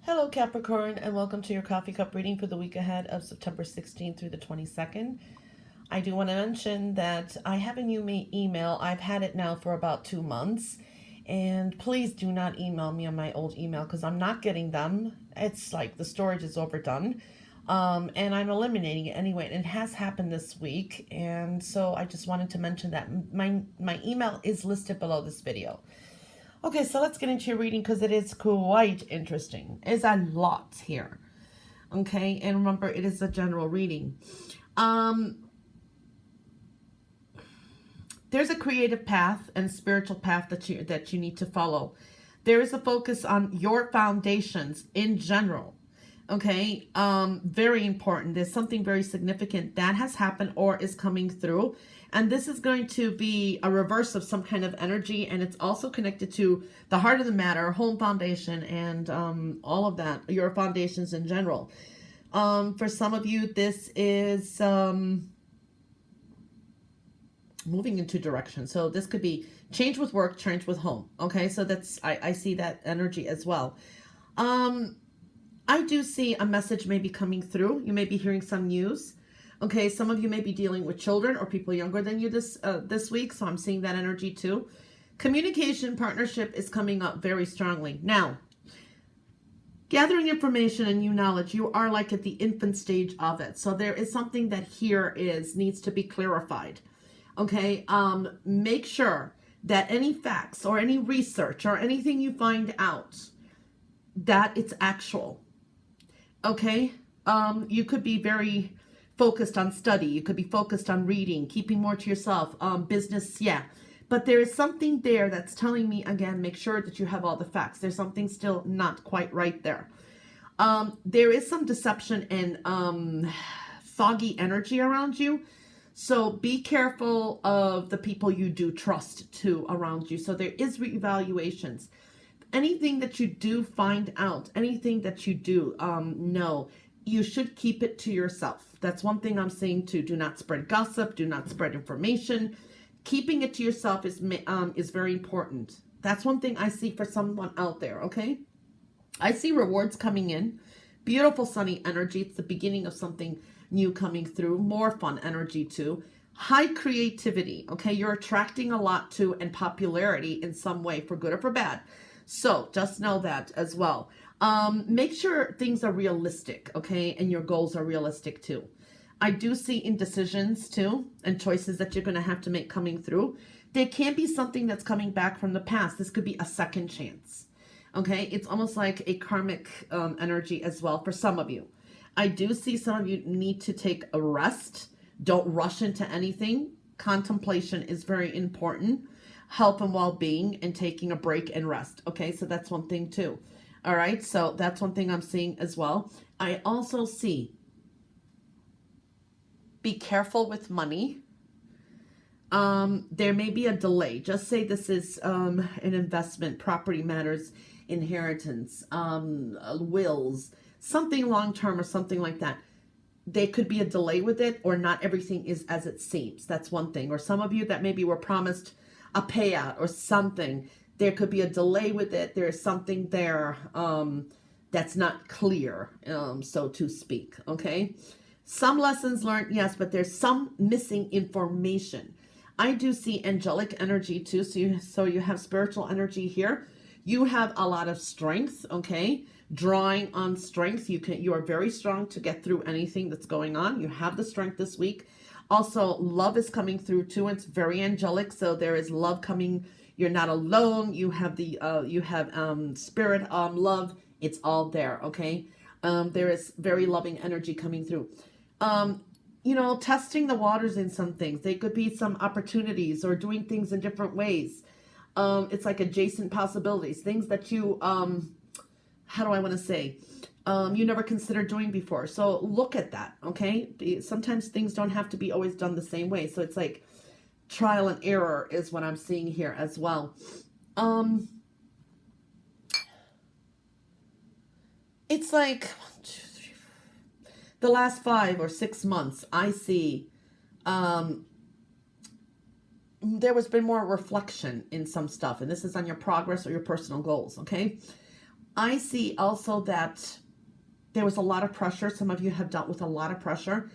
Hello, Capricorn, and welcome to your coffee cup reading for the week ahead of September 16th through the 22nd. I do want to mention that I have a new email. I've had it now for about 2 months, and please do not email me on my old email because I'm not getting them. It's like the storage is overdone, and I'm eliminating it anyway. And it has happened this week, and so I just wanted to mention that my email is listed below this video. Okay, so let's get into your reading because it is quite interesting. There's a lot here. Okay, and remember, it is a general reading. There's a creative path and spiritual path that you need to follow. There is a focus on your foundations in general. Okay, very important. There's something very significant that has happened or is coming through. And this is going to be a reverse of some kind of energy. And it's also connected to the heart of the matter, home foundation, and all of that, your foundations in general. For some of you, this is moving into direction. So this could be change with work, change with home. Okay, so that's, I see that energy as well. I do see a message maybe coming through. You may be hearing some news. Okay, some of you may be dealing with children or people younger than you this week, so I'm seeing that energy too. Communication partnership is coming up very strongly. Now, gathering information and new knowledge, you are like at the infant stage of it. So there is something that here needs to be clarified. Okay, make sure that any facts or any research or anything you find out, that it's actual. Okay, you could be very focused on study. You could be focused on reading, keeping more to yourself, business, yeah. But there is something there that's telling me, again, make sure that you have all the facts. There's something still not quite right there. There is some deception and foggy energy around you. So be careful of the people you do trust too around you. So there is reevaluations. Anything that you do find out, anything that you do know, you should keep it to yourself. That's one thing I'm saying too. Do not spread gossip. Do not spread information. Keeping it to yourself is very important. That's one thing I see for someone out there, okay? I see rewards coming in. Beautiful sunny energy. It's the beginning of something new coming through. More fun energy too. High creativity, okay? You're attracting a lot to and popularity in some way, for good or for bad. So just know that as well. Make sure things are realistic, okay? And your goals are realistic too. I do see indecisions too and choices that you're going to have to make coming through. There can be something that's coming back from the past. This could be a second chance, okay? It's almost like a karmic energy as well for some of you. I do see some of you need to take a rest. Don't rush into anything. Contemplation is very important. Health and well-being and taking a break and rest. Okay, so that's one thing too. All right, so that's one thing I'm seeing as well. I also see be careful with money. There may be a delay. Just say this is an investment, property matters, inheritance, wills, something long-term or something like that. There could be a delay with it, or not everything is as it seems. That's one thing. Or some of you that maybe were promised a payout or something, there could be a delay with it. There is something there that's not clear, so to speak, okay? Some lessons learned, yes, but there's some missing information. I do see angelic energy too, so you have spiritual energy here. You have a lot of strength, okay? Drawing on strength. You are very strong to get through anything that's going on. You have the strength this week. Also, love is coming through too. It's very angelic, so there is love coming. You're not alone. You have the spirit love. It's all there, okay? There is very loving energy coming through. Testing the waters in some things. They could be some opportunities or doing things in different ways. It's like adjacent possibilities, things that you how do I want to say? You never considered doing before. So look at that, okay? Sometimes things don't have to be always done the same way. So it's like trial and error is what I'm seeing here as well. It's like 1, 2, 3, 4. The last 5 or 6 months, I see there has been more reflection in some stuff. And this is on your progress or your personal goals, okay? I see also that there was a lot of pressure. Some of you have dealt with a lot of pressure,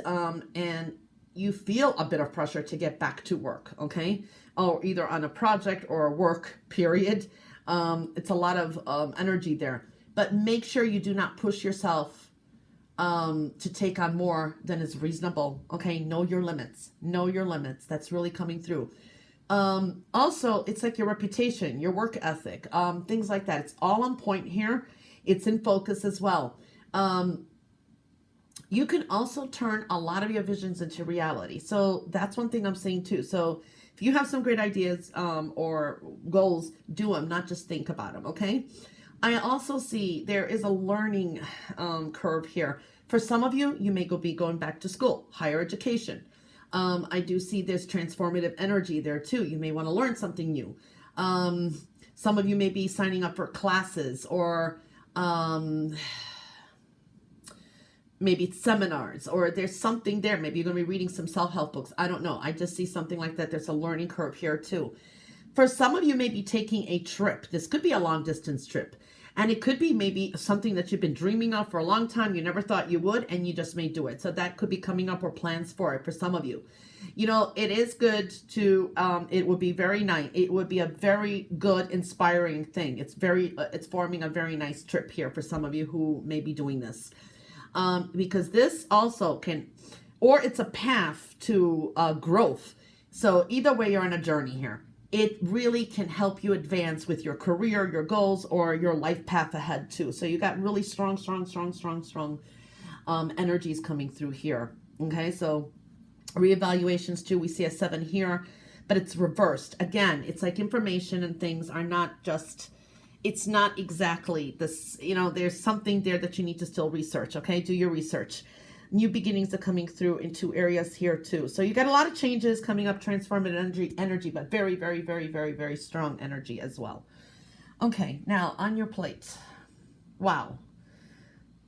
and you feel a bit of pressure to get back to work, okay? Or either on a project or a work period. It's a lot of energy there. But make sure you do not push yourself to take on more than is reasonable, okay? Know your limits. Know your limits. That's really coming through. Also, it's like your reputation, your work ethic, things like that. It's all on point here. It's in focus as well. You can also turn a lot of your visions into reality. So that's one thing I'm saying too. So if you have some great ideas or goals, do them, not just think about them, okay? I also see there is a learning curve here. For some of you, you may be going back to school, higher education. I do see there's transformative energy there too. You may want to learn something new. Some of you may be signing up for classes or maybe seminars, or there's something there. Maybe you're going to be reading some self-help books. I don't know. I just see something like that. There's a learning curve here too. For some of you may be taking a trip. This could be a long distance trip. And it could be maybe something that you've been dreaming of for a long time. You never thought you would, and you just may do it. So that could be coming up, or plans for it for some of you. You know, it is good to, it would be very nice. It would be a very good, inspiring thing. It's it's forming a very nice trip here for some of you who may be doing this. Because this also can, or it's a path to growth. So either way, you're on a journey here. It really can help you advance with your career, your goals, or your life path ahead too. So you got really strong energies coming through here. Okay, so reevaluations too. We see a 7 here, but it's reversed. Again, it's like information and things are not just, it's not exactly this, you know, there's something there that you need to still research. Okay, do your research. New beginnings are coming through in 2 areas here too. So you got a lot of changes coming up, transformative energy, but very strong energy as well. Okay, now on your plate. Wow.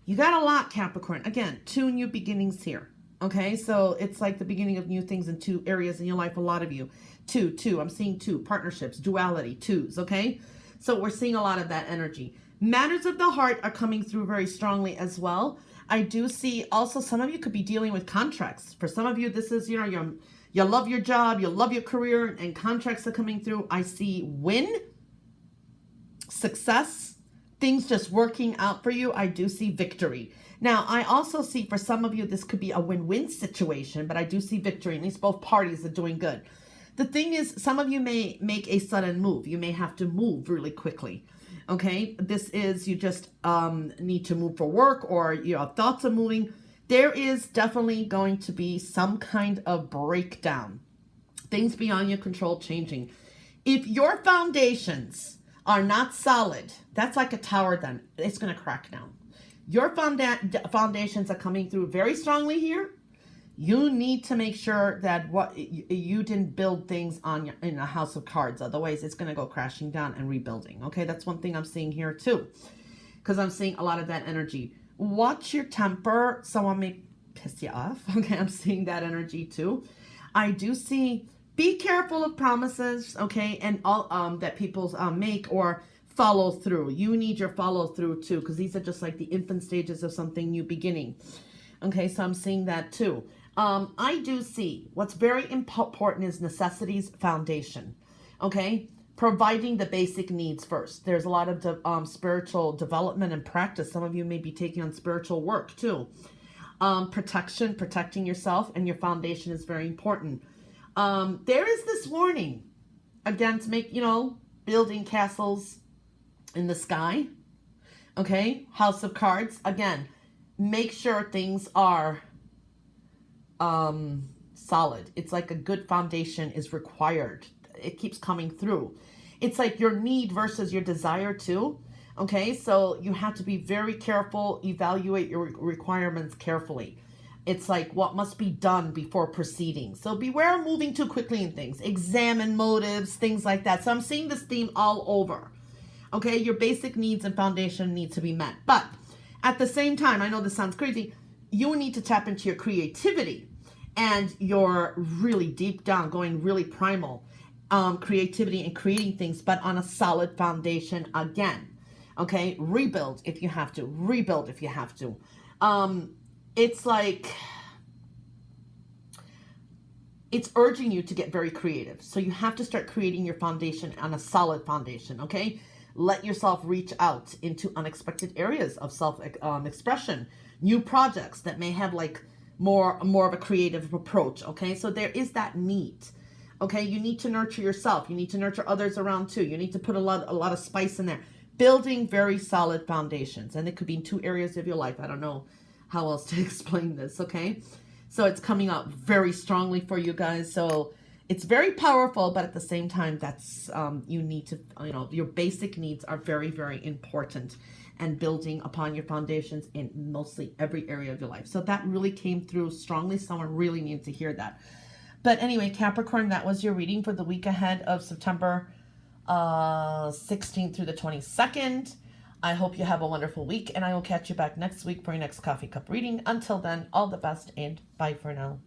You got a lot, Capricorn. Again, 2 new beginnings here. Okay, so it's like the beginning of new things in 2 areas in your life, a lot of you. 2, I'm seeing 2, partnerships, duality, 2s, okay? So we're seeing a lot of that energy. Matters of the heart are coming through very strongly as well. I do see also some of you could be dealing with contracts. For some of you, this is, you know, you love your job, you love your career, and contracts are coming through. I see win, success, things just working out for you. I do see victory. Now, I also see for some of you, this could be a win-win situation, but I do see victory. At least both parties are doing good. The thing is, some of you may make a sudden move. You may have to move really quickly. Okay, this is, you just need to move for work, or your thoughts are moving. There is definitely going to be some kind of breakdown. Things beyond your control changing. If your foundations are not solid, that's like a tower then. It's going to crack down. Your foundations are coming through very strongly here. You need to make sure that what you didn't build things on in a house of cards. Otherwise, it's going to go crashing down and rebuilding. Okay, that's one thing I'm seeing here too, because I'm seeing a lot of that energy. Watch your temper. Someone may piss you off. Okay, I'm seeing that energy too. I do see, be careful of promises, okay, and all that people make or follow through. You need your follow through too, because these are just like the infant stages of something new beginning. Okay, so I'm seeing that too. I do see what's very important is necessities foundation. Okay, providing the basic needs first. There's a lot of spiritual development and practice. Some of you may be taking on spiritual work too. Protecting yourself and your foundation is very important. There is this warning against building castles in the sky. Okay, House of Cards. Again, make sure things are solid. It's like a good foundation is required. It keeps coming through. It's like your need versus your desire too. Okay, so you have to be very careful, evaluate your requirements carefully. It's like what must be done before proceeding. So beware of moving too quickly in things. Examine motives, things like that. So I'm seeing this theme all over. Okay, your basic needs and foundation need to be met. But at the same time, I know this sounds crazy, you need to tap into your creativity and your really deep down, going really primal creativity and creating things, but on a solid foundation again. Okay, rebuild if you have to. Rebuild if you have to. It's like it's urging you to get very creative. So you have to start creating your foundation on a solid foundation, okay? Let yourself reach out into unexpected areas of self-expression, new projects that may have like more of a creative approach, okay? So there is that need, okay? You need to nurture yourself. You need to nurture others around too. You need to put a lot of spice in there. Building very solid foundations. And it could be in 2 areas of your life. I don't know how else to explain this, okay? So it's coming out very strongly for you guys. So it's very powerful, but at the same time, that's you need to, your basic needs are very, very important, and building upon your foundations in mostly every area of your life. So that really came through strongly. Someone really needs to hear that. But anyway, Capricorn, that was your reading for the week ahead of September 16th through the 22nd. I hope you have a wonderful week, and I will catch you back next week for your next coffee cup reading. Until then, all the best, and bye for now.